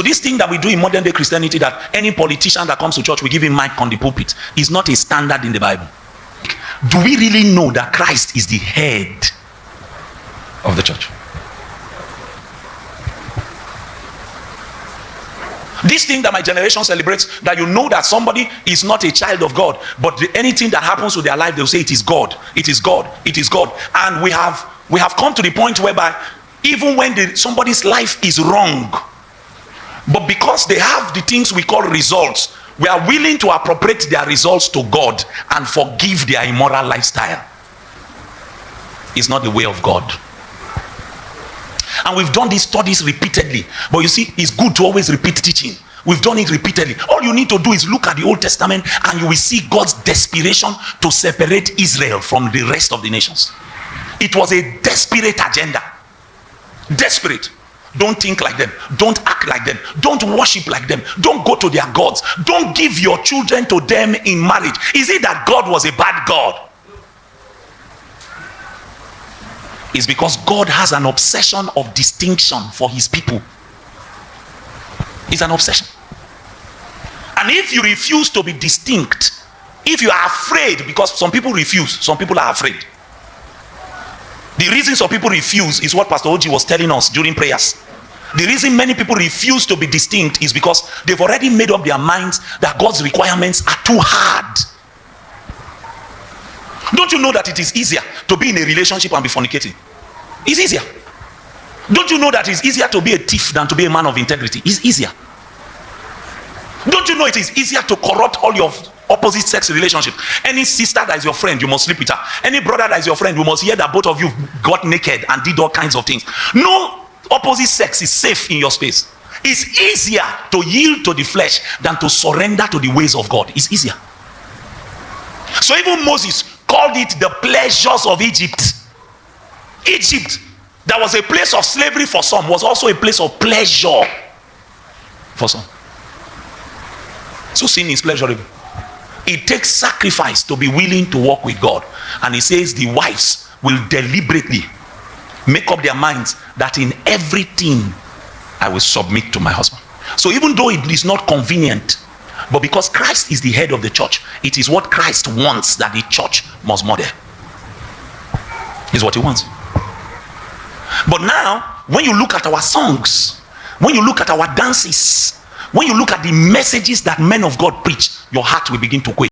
So this thing that we do in modern day Christianity, that any politician that comes to church, we give him mic on the pulpit, is not a standard in the Bible. Do we really know that Christ is the head of the church? This thing that my generation celebrates, that you know that somebody is not a child of God, but anything that happens to their life, they'll say it is God, it is God, it is God. And we have come to the point whereby even when somebody's life is wrong, but because they have the things we call results, we are willing to appropriate their results to God and forgive their immoral lifestyle. It's not the way of God. And we've done these studies repeatedly. But you see, it's good to always repeat teaching. We've done it repeatedly. All you need to do is look at the Old Testament and you will see God's desperation to separate Israel from the rest of the nations. It was a desperate agenda. Desperate. Don't think like them. Don't act like them. Don't worship like them. Don't go to their gods. Don't give your children to them in marriage. Is it that God was a bad God? It's because God has an obsession of distinction for his people. It's an obsession. And if you refuse to be distinct, if you are afraid, because some people refuse, some people are afraid. The reason some people refuse is what Pastor Oji was telling us during prayers. The reason many people refuse to be distinct is because they've already made up their minds that God's requirements are too hard. Don't you know that it is easier to be in a relationship and be fornicating? It's easier. Don't you know that it's easier to be a thief than to be a man of integrity? It's easier. Don't you know it is easier to corrupt all your opposite sex relationships? Any sister that is your friend, you must sleep with her. Any brother that is your friend, you must hear that both of you got naked and did all kinds of things. No opposite sex is safe in your space. It's easier to yield to the flesh than to surrender to the ways of God. It's easier. So even Moses called it the pleasures of Egypt. Egypt, that was a place of slavery for some, was also a place of pleasure for some. So sin is pleasurable. It takes sacrifice to be willing to walk with God. And he says the wives will deliberately make up their minds that in everything I will submit to my husband. So even though it is not convenient, but because Christ is the head of the church, it is what Christ wants that the church must model. Is what he wants. But now, when you look at our songs, when you look at our dances, when you look at the messages that men of God preach, your heart will begin to quake.